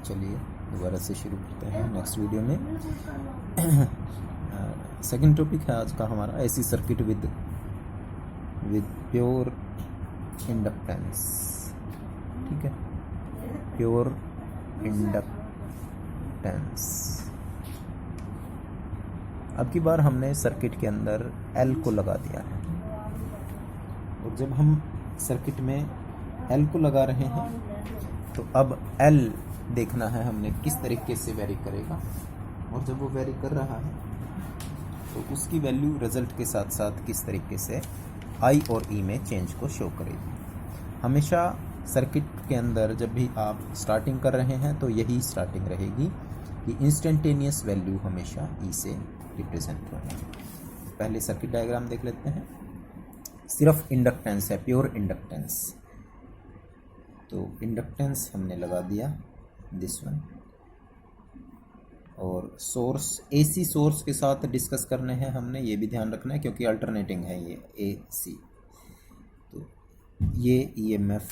चलिए दोबारा से शुरू करते हैं नेक्स्ट वीडियो में। सेकंड टॉपिक है आज का हमारा AC circuit with pure inductance. ठीक है, प्योर इंडक्टेंस। अब की बार हमने सर्किट के अंदर L को लगा दिया है, और जब हम सर्किट में L को लगा रहे हैं तो अब L देखना है हमने किस तरीके से वेरी करेगा, और जब वो वेरी कर रहा है तो उसकी वैल्यू रिजल्ट के साथ साथ किस तरीके से I और E में चेंज को शो करेगी। हमेशा सर्किट के अंदर जब भी आप स्टार्टिंग कर रहे हैं तो यही स्टार्टिंग रहेगी कि इंस्टेंटेनियस वैल्यू हमेशा E से रिप्रेजेंट होगी। पहले सर्किट डायग्राम देख लेते हैं। सिर्फ इंडक्टेंस है, प्योर इंडक्टेंस। तो इंडक्टेंस हमने लगा दिया दिस वन, और सोर्स AC सोर्स के साथ डिस्कस करने हैं हमने, ये भी ध्यान रखना है क्योंकि अल्टरनेटिंग है ये AC। तो ये EMF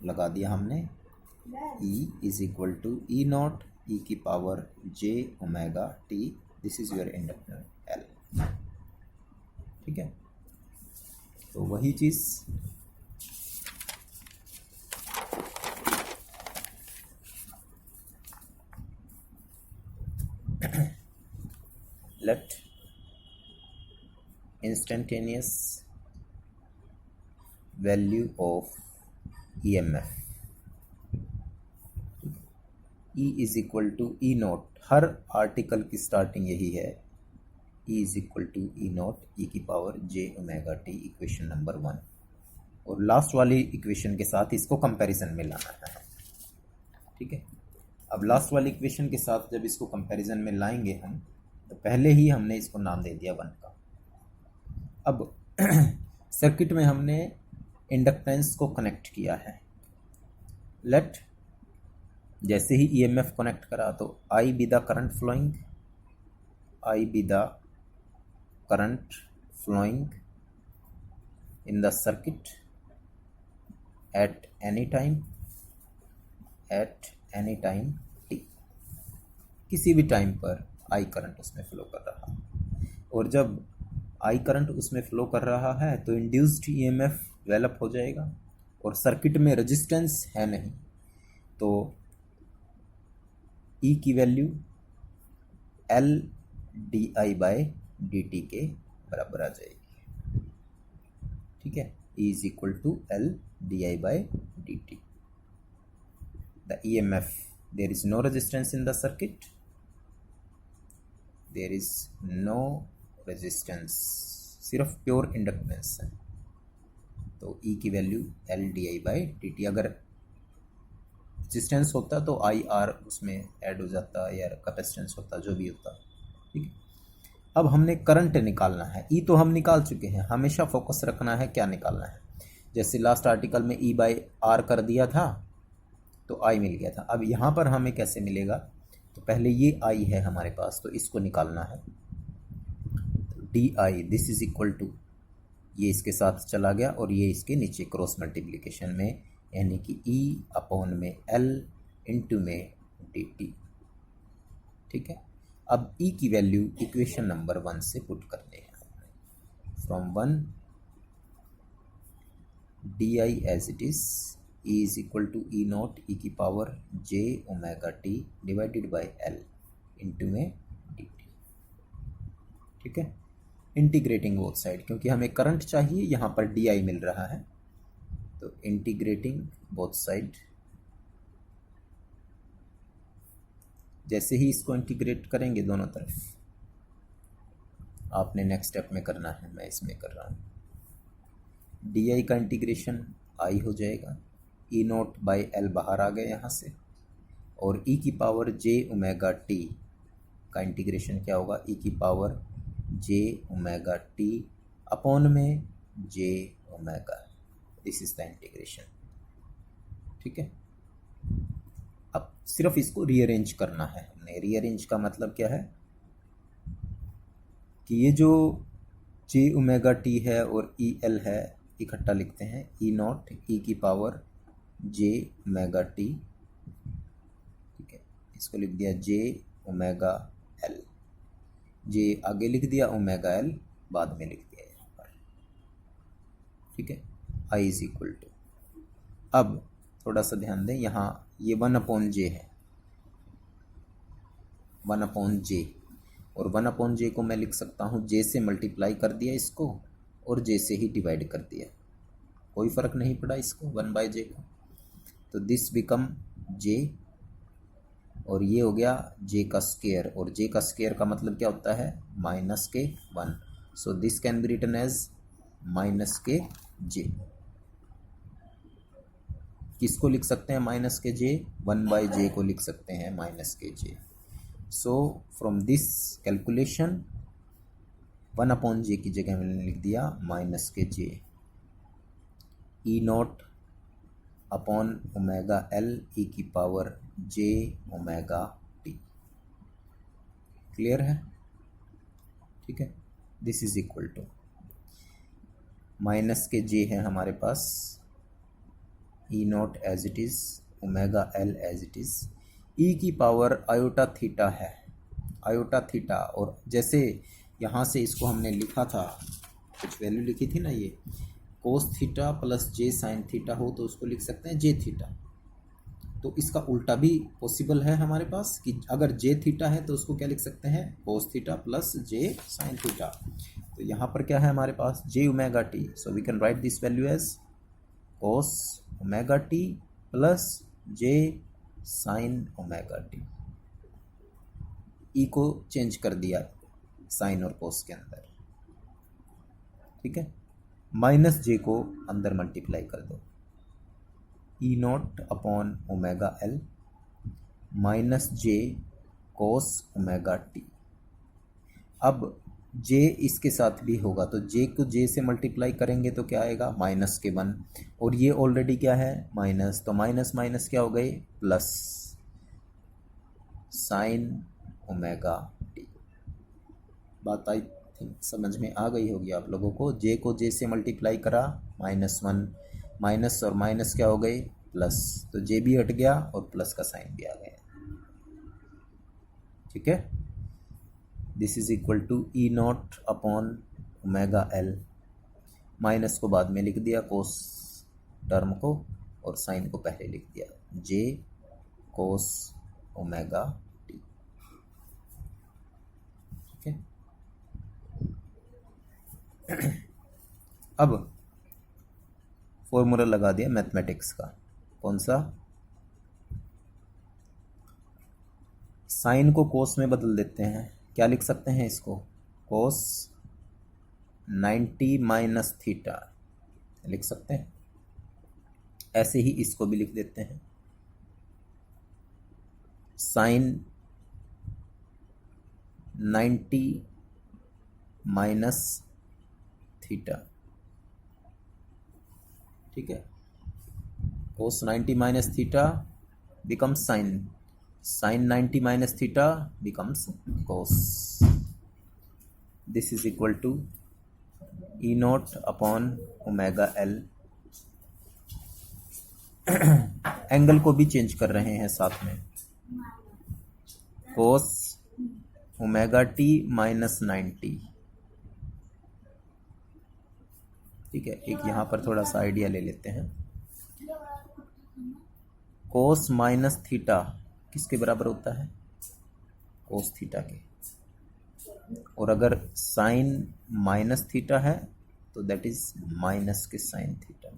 लगा दिया हमने, E is equal to E naught E की power j omega t। This is your inductor L। ठीक है, तो वही चीज़ let instantaneous value of EMF E is equal to E not. Her article की स्टार्टिंग यही है, E is equal to E naught E की power j omega t, equation number 1। और लास्ट वाली इक्वेशन के साथ इसको कंपैरिजन में लाना है। ठीक है, अब लास्ट वाली इक्वेशन के साथ जब इसको कंपैरिजन में लाएंगे हम, तो पहले ही हमने इसको नाम दे दिया 1 का। अब सर्किट में हमने इंडक्टेंस को कनेक्ट किया है। लेट जैसे ही EMF कनेक्ट करा तो I be the current flowing, I be the current flowing in the circuit at any time t। किसी भी टाइम पर I करंट उसमें फ्लो कर रहा है, और जब I करंट उसमें फ्लो कर रहा है तो इंड्यूस्ड EMF डेवलप हो जाएगा, और सर्किट में रेजिस्टेंस है नहीं, तो E की value L di by dt के बराबर आ जाएगी। ठीक है, E is equal to L di by dt। The EMF, there is no resistance in the circuit, there is no resistance, सिर्फ प्योर इंडक्टेंस है, तो E की value L di by dt। अगर रेजिस्टेंस होता तो IR उसमें add हो जाता, या कैपेसिटेंस होता, जो भी होता। ठीक है, अब हमने करंट निकालना है। E तो हम निकाल चुके हैं, हमेशा फोकस रखना है क्या निकालना है। जैसे लास्ट आर्टिकल में E बाय R कर दिया था तो I मिल गया था। अब यहाँ पर हमें कैसे मिलेगा, तो पहले ये I है हमारे पास, तो इसको निकालना है। तो DI this is equal to, ये इसके साथ चला गया और ये इसके नीचे क्रॉस मल्टीप्लिकेशन में, यानी कि E अपॉन में L इंटू में dt। ठीक है, अब E की वैल्यू इक्वेशन नंबर 1 से पुट करनी है। From 1 di as it is, E is equal to E naught E की power j omega t divided by L into में dt। ठीक है, इंटीग्रेटिंग बोथ साइड, क्योंकि हमें करंट चाहिए, यहाँ पर di मिल रहा है, तो इंटीग्रेटिंग बोथ साइड। जैसे ही इसको इंटीग्रेट करेंगे दोनों तरफ, आपने नेक्स्ट स्टेप में करना है, मैं इसमें कर रहा हूँ। di का इंटीग्रेशन I हो जाएगा, E नॉट बाई L बाहर आ गया यहाँ से, और E की पावर j ओमेगा t का इंटीग्रेशन क्या होगा, E की power j omega t upon में j omega. This is the integration. ठीक है, अब सिर्फ इसको रीअरेंज करना है हमने। रीअरेंज का मतलब क्या है कि ये जो j ओमेगा t है और EL है, इकट्ठा लिखते हैं, E नॉट E की पावर j ओमेगा t। ठीक है, इसको लिख दिया जे ओमेगा एल, जे आगे लिख दिया, ओमेगा एल बाद में लिख दिया यहाँ पर, ठीक है। आई इज इक्वल टू, अब थोड़ा सा ध्यान दें, यहाँ ये 1/j है, 1/j, और 1/j को मैं लिख सकता हूँ j से मल्टीप्लाई कर दिया इसको और j से ही डिवाइड कर दिया, कोई फ़र्क नहीं पड़ा इसको 1/j को, तो दिस बिकम j, और ये हो गया j का स्क्वायर, और j का स्क्वायर का मतलब क्या होता है -k1, so this can be written as -kj। किसको लिख सकते हैं -kj? 1/j को लिख सकते हैं -kj। So from this calculation 1/j की जगह मैंने लिख दिया -kj, e naught upon omega L e की power j omega t। Clear है? ठीक है, this is equal to -kj है हमारे पास, e naught as it is, omega L as it is, e की पावर आयोटा थीटा है, iota theta, और जैसे यहाँ से इसको हमने लिखा था, कुछ वैल्यू लिखी थी ना, ये कोस theta plus j sine theta हो तो उसको लिख सकते हैं जे थीटा, तो इसका उल्टा भी पॉसिबल है हमारे पास कि अगर जे थीटा है तो उसको क्या लिख सकते हैं cos theta plus j sine theta. तो यहाँ पर क्या है हमारे पास j omega t, so we can write this value as cos omega t plus j sine omega t. E को चेंज कर दिया साइन और कोस के अंदर, ठीक है, माइनस जे को अंदर मल्टीप्लाई कर दो, e naught upon omega L minus j cos omega t. अब जे इसके साथ भी होगा तो जे को जे से मल्टीप्लाई करेंगे तो क्या आएगा -k1, और ये ऑलरेडी क्या है माइनस, तो माइनस माइनस क्या हो गए प्लस साइन ओमेगा टी। बात आई थिंक समझ में आ गई होगी आप लोगों को। जे को जे से मल्टीप्लाई करा -1, माइनस और माइनस क्या हो गए प्लस, तो जे भी हट गया और प्लस का साइन भी आ गया, ठीक है। This is equal to E naught upon omega L, minus को बाद में लिख दिया कोस टर्म को, और साइन को पहले लिख दिया जे कोस ओमेगा टी, ठीक है। अब फॉर्मूला लगा दिया मैथमेटिक्स का, कौन सा, साइन को कोस में बदल देते हैं, क्या लिख सकते हैं इसको कोस 90 माइनस थीटा लिख सकते हैं, ऐसे ही इसको भी लिख देते हैं साइन 90 माइनस थीटा, ठीक है। Cos 90 minus theta becomes sine, sine 90 minus theta becomes cos. This is equal to E naught upon omega L. Angle को भी चेंज कर रहे हैं साथ में, कोस ओमेगा टी माइनस 90, ठीक है। एक यहाँ पर थोड़ा सा आइडिया ले लेते हैं, कोस माइनस थीटा किसके बराबर होता है कोस थीटा के, और अगर साइन माइनस थीटा है तो दैट इज माइनस के साइन थीटा।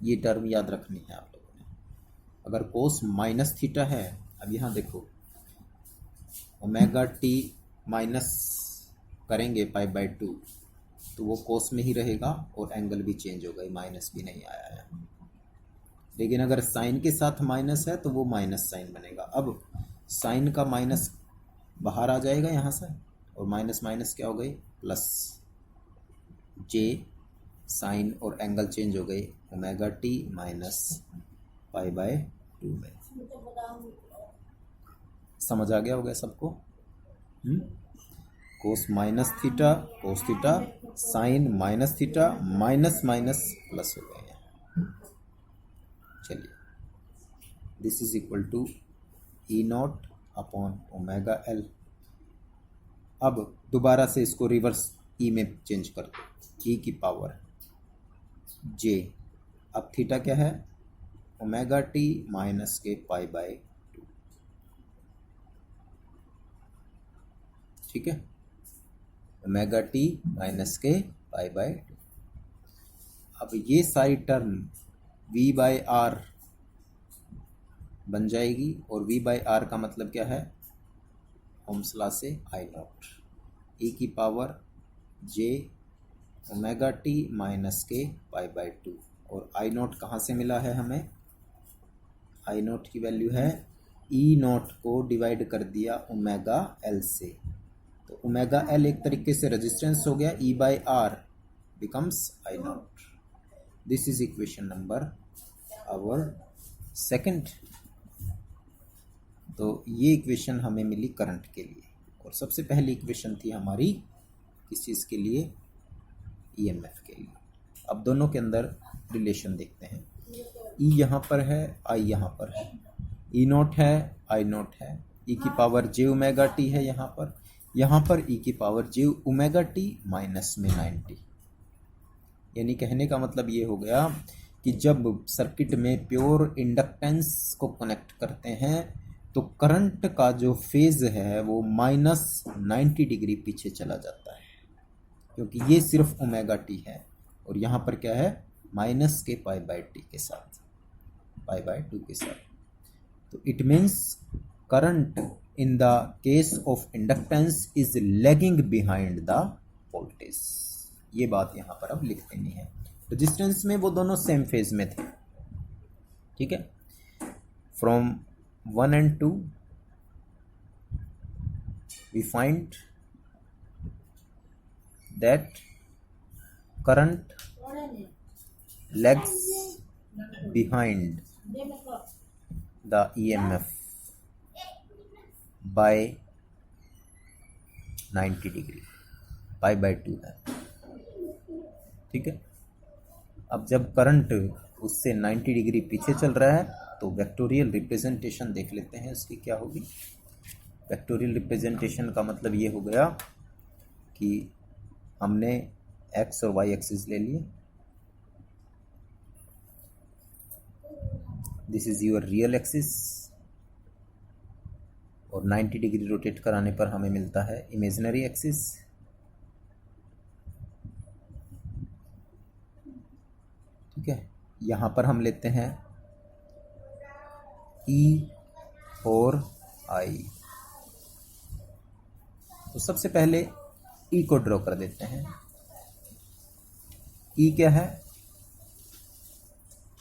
ये टर्म याद रखनी है आप लोगों ने। अगर कोस माइनस थीटा है, अब यहाँ देखो ओमेगा टी माइनस करेंगे π/2 तो वो कोस में ही रहेगा और एंगल भी चेंज हो गई, माइनस भी नहीं आया है। लेकिन अगर साइन के साथ माइनस है तो वो माइनस साइन बनेगा। अब साइन का माइनस बाहर आ जाएगा यहाँ से, और माइनस माइनस क्या हो गई प्लस, जे साइन और एंगल चेंज हो गई ओमेगा टी माइनस π/2 में। समझ आ गया होगा सबको? Cos minus theta cos theta, sine minus theta, minus minus plus हो गए हैं। चलिए, this is equal to E naught upon omega L. अब दोबारा से इसको रिवर्स ई में चेंज कर दो, ई की पावर जे। अब थीटा क्या है, ओमेगा टी माइनस के पाई बाय 2। ठीक है, ओमेगा टी माइनस के पाई बाय 2। अब ये सारी टर्म v बाय आर बन जाएगी, और v बाय आर का मतलब क्या है, ओम्स लॉ से आई नॉट ई की power j omega t minus के पाई बाय 2। और आई नॉट कहाँ से मिला है हमें, आई नॉट की वैल्यू है ई नॉट को डिवाइड कर दिया ओमेगा एल से, तो ओमेगा एल एक तरीके से रेजिस्टेंस हो गया, E by R becomes I naught. This is equation number our second. तो ये इक्वेशन हमें मिली करंट के लिए, और सबसे पहली इक्वेशन थी हमारी किस चीज़ के लिए, ईएमएफ के लिए। अब दोनों के अंदर रिलेशन देखते हैं, ई यहाँ पर है, आई यहाँ पर है, ई नॉट है, आई नॉट है, ई की पावर जे ओमेगा टी है यहाँ पर ई की power j omega t minus में 90। यानी कहने का मतलब ये हो गया कि जब सर्किट में प्योर इंडक्टेंस को कनेक्ट करते हैं तो करंट का जो फेज है वो माइनस 90 डिग्री पीछे चला जाता है, क्योंकि ये सिर्फ ओमेगा टी है, और यहाँ पर क्या है, माइनस के पाई बाय टी के साथ, पाई बाय 2 के साथ। तो it means current in the case of inductance is lagging behind the voltage. ये बात यहाँ पर अब लिख देनी है। रेजिस्टेंस में वो दोनों सेम फेज में थे। ठीक है, from 1 and 2 we find that current lags behind the EMF by 90 degree, pi by 2 है। ठीक है, अब जब करंट उससे 90 डिग्री पीछे चल रहा है तो वेक्टोरियल रिप्रेजेंटेशन देख लेते हैं उसकी क्या होगी। वेक्टोरियल रिप्रेजेंटेशन का मतलब ये हो गया कि हमने एक्स और वाई एक्सिस ले लिए, this is your real axis, और 90 डिग्री रोटेट कराने पर हमें मिलता है इमेजिनरी एक्सिस। ठीक है, यहाँ पर हम लेते हैं ई और आई। तो सबसे पहले ई को ड्रॉ कर देते हैं। ई क्या है,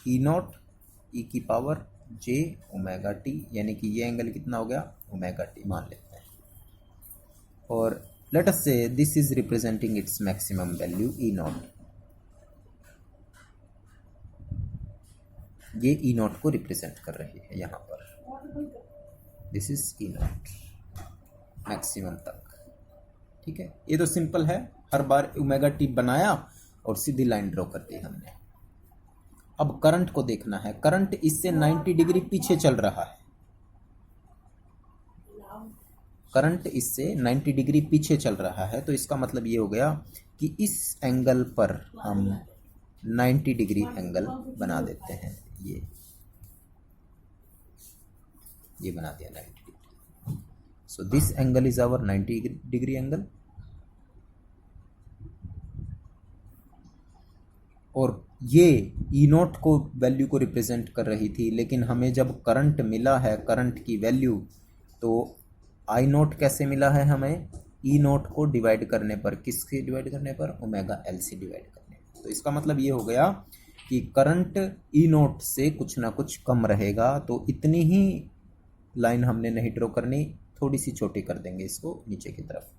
ई नॉट ई की पावर जे ओमेगा टी, यानी कि ये एंगल कितना हो गया, ओमेगा टी मान लेते हैं। और लेट अस से this is representing its maximum value E not. ये ई नॉट को रिप्रेजेंट कर रही है यहाँ पर, this is E not maximum तक। ठीक है, ये तो सिंपल है, हर बार ओमेगा टी बनाया और सीधी लाइन ड्रॉ कर दी हमने। अब करंट को देखना है, करंट इससे 90 डिग्री पीछे चल रहा है, करंट इससे 90 डिग्री पीछे चल रहा है, तो इसका मतलब ये हो गया कि इस एंगल पर हम 90 डिग्री एंगल बना देते हैं। ये बना दिया 90 degree. So this angle is our 90 degree angle. और ये ई नॉट को वैल्यू को रिप्रेजेंट कर रही थी, लेकिन हमें जब करंट मिला है, करंट की वैल्यू, तो आई नॉट कैसे मिला है हमें, ई नॉट को डिवाइड करने पर, किससे डिवाइड करने पर, ओमेगा एल से डिवाइड करने पर। तो इसका मतलब ये हो गया कि करंट ई नॉट से कुछ ना कुछ कम रहेगा, तो इतनी ही लाइन हमने नहीं ड्रॉ करनी, थोड़ी सी छोटी कर देंगे इसको नीचे की तरफ।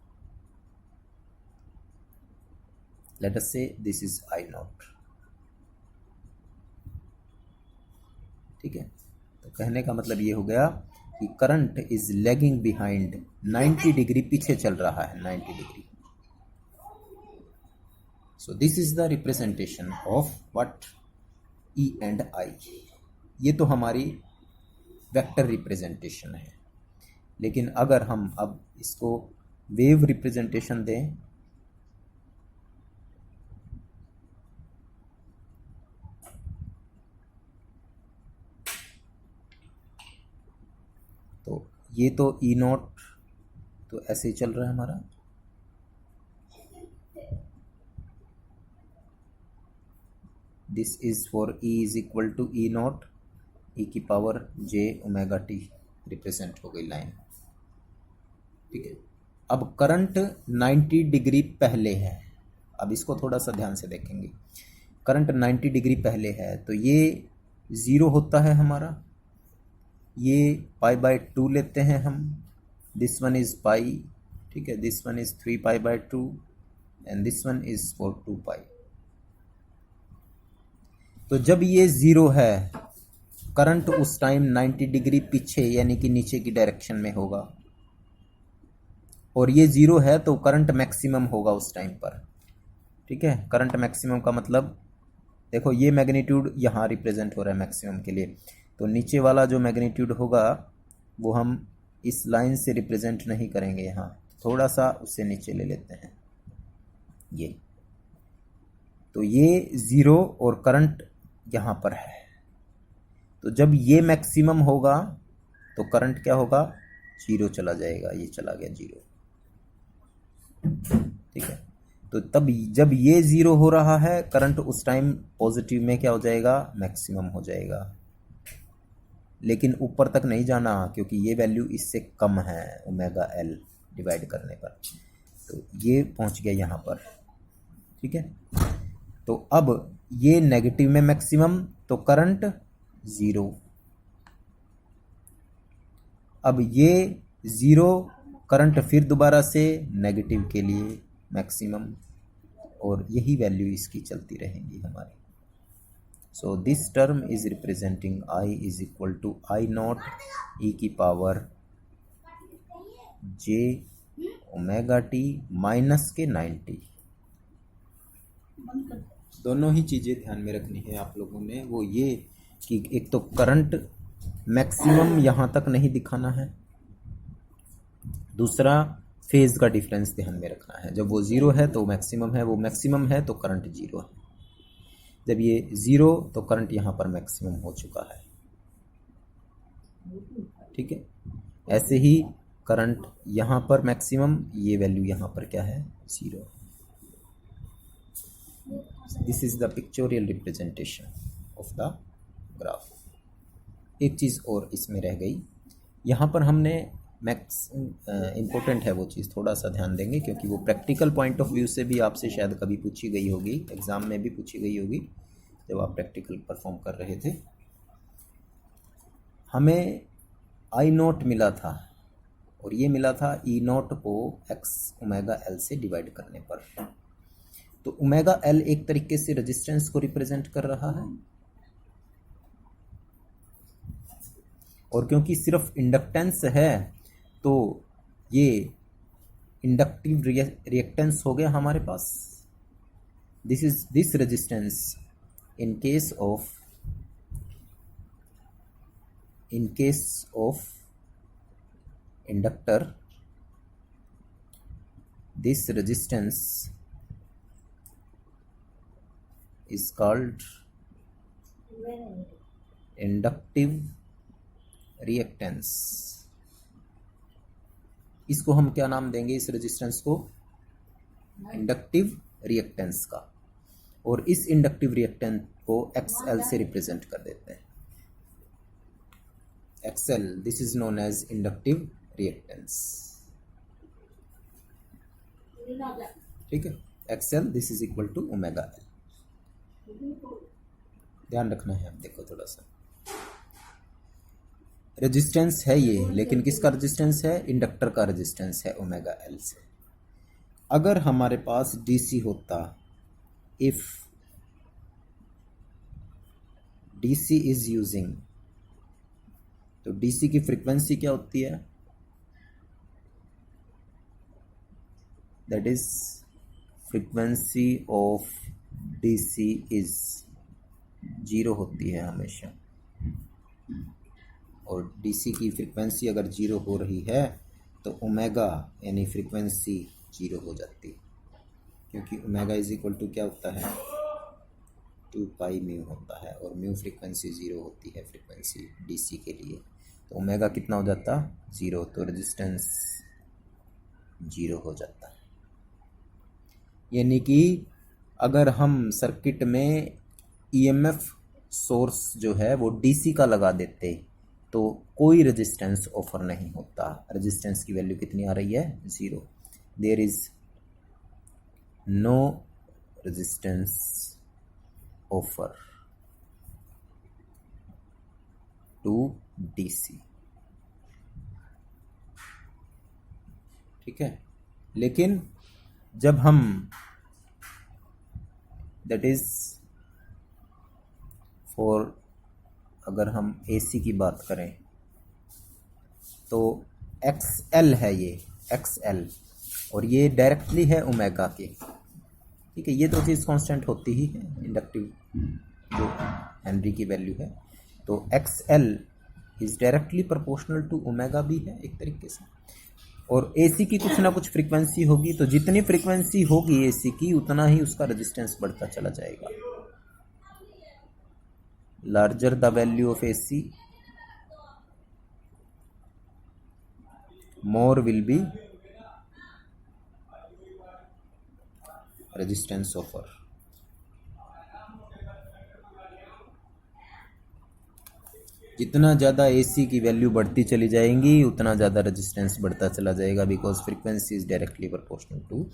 लेट अस से दिस इज आई नॉट। ठीक है, तो कहने का मतलब ये हो गया कि current is lagging behind, 90 degree पीछे चल रहा है, 90 degree. So this is the representation of what, E and I. ये तो हमारी वेक्टर रिप्रेजेंटेशन है। लेकिन अगर हम अब इसको वेव रिप्रेजेंटेशन दें, तो ये तो ई नॉट तो ऐसे ही चल रहा है हमारा, this is for e is equal to E naught e की power j omega t represent हो गई लाइन। ठीक है, अब करंट 90 डिग्री पहले है, अब इसको थोड़ा सा ध्यान से देखेंगे। करंट 90 डिग्री पहले है तो ये ज़ीरो होता है हमारा, ये π/2 लेते हैं हम, दिस वन इज पाई, ठीक है, this one is 3π/2 and this one is for 2π। तो जब ये ज़ीरो है, करंट उस टाइम 90 डिग्री पीछे यानी कि नीचे की डायरेक्शन में होगा, और ये ज़ीरो है तो करंट मैक्सिमम होगा उस टाइम पर। ठीक है, करंट मैक्सिमम का मतलब देखो ये मैग्नीट्यूड यहाँ रिप्रेजेंट हो रहा है मैक्सिमम के लिए, तो नीचे वाला जो मैग्नीट्यूड होगा वो हम इस लाइन से रिप्रेजेंट नहीं करेंगे, यहाँ थोड़ा सा उससे नीचे ले लेते हैं ये। तो ये ज़ीरो और करंट यहाँ पर है, तो जब ये मैक्सिमम होगा तो करंट क्या होगा, जीरो चला जाएगा, ये चला गया जीरो। ठीक है, तो तब जब ये ज़ीरो हो रहा है करंट उस टाइम पॉजिटिव में क्या हो जाएगा, मैक्सिमम हो जाएगा, लेकिन ऊपर तक नहीं जाना क्योंकि ये वैल्यू इससे कम है ओमेगा एल डिवाइड करने पर, तो ये पहुंच गया यहाँ पर। ठीक है, तो अब ये नेगेटिव में मैक्सिमम तो करंट ज़ीरो, अब ये ज़ीरो करंट फिर दोबारा से नेगेटिव के लिए मैक्सिमम, और यही वैल्यू इसकी चलती रहेंगी हमारी। So this term is representing I is equal to I naught e की power j omega t minus के 90। दोनों ही चीज़ें ध्यान में रखनी है आप लोगों ने, वो ये कि एक तो करंट मैक्सिमम यहाँ तक नहीं दिखाना है, दूसरा फेज का डिफरेंस ध्यान में रखना है। जब वो ज़ीरो है तो मैक्सिमम है, वो मैक्सिमम है तो करंट ज़ीरो है, जब ये ज़ीरो तो करंट यहाँ पर मैक्सिमम हो चुका है। ठीक है, ऐसे ही करंट यहाँ पर मैक्सिमम, ये वैल्यू यहाँ पर क्या है, zero. This is the pictorial representation of the graph. एक चीज़ और इसमें रह गई, यहाँ पर हमने इम्पोर्टेंट है वो चीज़, थोड़ा सा ध्यान देंगे क्योंकि वो प्रैक्टिकल पॉइंट ऑफ व्यू से भी आपसे शायद कभी पूछी गई होगी, एग्ज़ाम में भी पूछी गई होगी जब आप प्रैक्टिकल परफॉर्म कर रहे थे। हमें आई नॉट मिला था और ये मिला था ई नॉट को एक्स ओमेगा एल से डिवाइड करने पर, तो ओमेगा एल एक तरीके से रेजिस्टेंस को रिप्रेजेंट कर रहा है, और क्योंकि सिर्फ इंडक्टेंस है तो ये इंडक्टिव रिएक्टेंस हो गया हमारे पास। This is this resistance in case of inductor, this resistance is called inductive reactance। इसको हम क्या नाम देंगे, इस रेजिस्टेंस को इंडक्टिव रिएक्टेंस का, और इस इंडक्टिव रिएक्टेंस को XL से रिप्रेजेंट कर देते हैं, XL, this is known as inductive reactance. ठीक है, XL this is equal to omega L, ध्यान रखना है। अब देखो थोड़ा सा रेजिस्टेंस है ये, लेकिन किसका रेजिस्टेंस है, इंडक्टर का रेजिस्टेंस है ओमेगा एल से। अगर हमारे पास डीसी होता, इफ डीसी इज यूजिंग, तो डीसी की फ्रीक्वेंसी क्या होती है, that is frequency of DC is zero होती है हमेशा। और डीसी की फ्रीक्वेंसी अगर जीरो हो रही है तो ओमेगा यानी फ्रीक्वेंसी जीरो हो जाती है, क्योंकि ओमेगा इज इक्वल टू क्या होता है 2 पाई म्यू होता है, और म्यू फ्रीक्वेंसी ज़ीरो होती है फ्रीक्वेंसी डीसी के लिए। तो ओमेगा कितना हो जाता ज़ीरो, तो रेजिस्टेंस जीरो हो जाता है। यानी कि अगर हम सर्किट में ईएमएफ सोर्स जो है वो डीसी का लगा देते तो कोई रेजिस्टेंस ऑफर नहीं होता। रेजिस्टेंस की वैल्यू कितनी आ रही है zero. There is no resistance offer to DC, ठीक है। लेकिन जब हम दैट इज फॉर अगर हम एसी की बात करें तो एक्सएल है ये एक्सएल, और ये डायरेक्टली है ओमेगा के, ठीक है। ये तो चीज़ कांस्टेंट होती ही है, इंडक्टिव जो हेनरी की वैल्यू है। तो XL is directly proportional to omega भी है एक तरीके से। और एसी की कुछ ना कुछ फ्रीक्वेंसी होगी, तो जितनी फ्रीक्वेंसी होगी एसी की उतना ही उसका रेजिस्टेंस बढ़ता चला जाएगा। Larger the value of AC more will be resistance offer. जितना ज़्यादा एसी की वैल्यू बढ़ती चली जाएंगी उतना ज़्यादा रेजिस्टेंस बढ़ता चला जाएगा, because frequency is directly proportional to.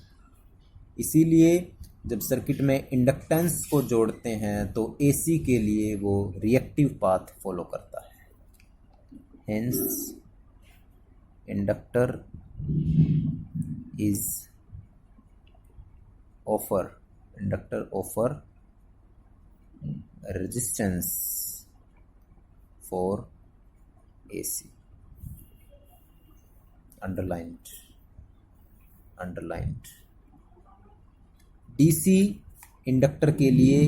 इसीलिए जब सर्किट में इंडक्टेंस को जोड़ते हैं तो एसी के लिए वो रिएक्टिव पाथ फॉलो करता है। Hence inductor offer resistance for AC. Underlined DC inductor के लिए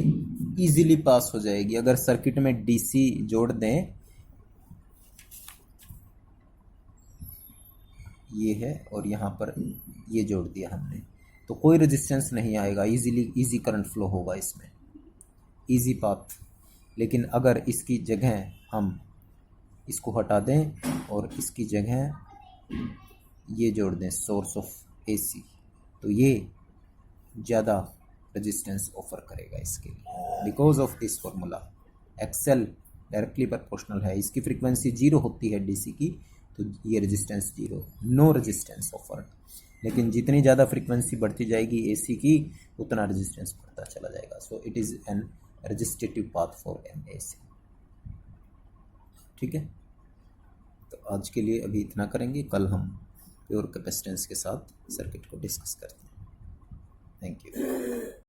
इजीली पास हो जाएगी। अगर सर्किट में डीसी जोड़ दें, ये है और यहाँ पर ये जोड़ दिया हमने, तो कोई रेजिस्टेंस नहीं आएगा, इजी करंट फ्लो होगा इसमें, इजी पाथ। लेकिन अगर इसकी जगह हम इसको हटा दें और इसकी जगह ये जोड़ दें सोर्स ऑफ एसी, तो ये ज़्यादा रेजिस्टेंस ऑफर करेगा इसके लिए। Because of this formula XL directly proportional है, इसकी फ्रीक्वेंसी जीरो होती है डीसी की, तो ये resistance zero, no resistance offer. लेकिन जितनी ज़्यादा फ्रीक्वेंसी बढ़ती जाएगी एसी की उतना रेजिस्टेंस बढ़ता चला जाएगा। So it is an resistive path for an AC, ठीक है। तो आज के लिए अभी इतना करेंगे, कल हम प्योर कैपेसिटेंस के साथ सर्किट को डिस्कस करते हैं। Thank you.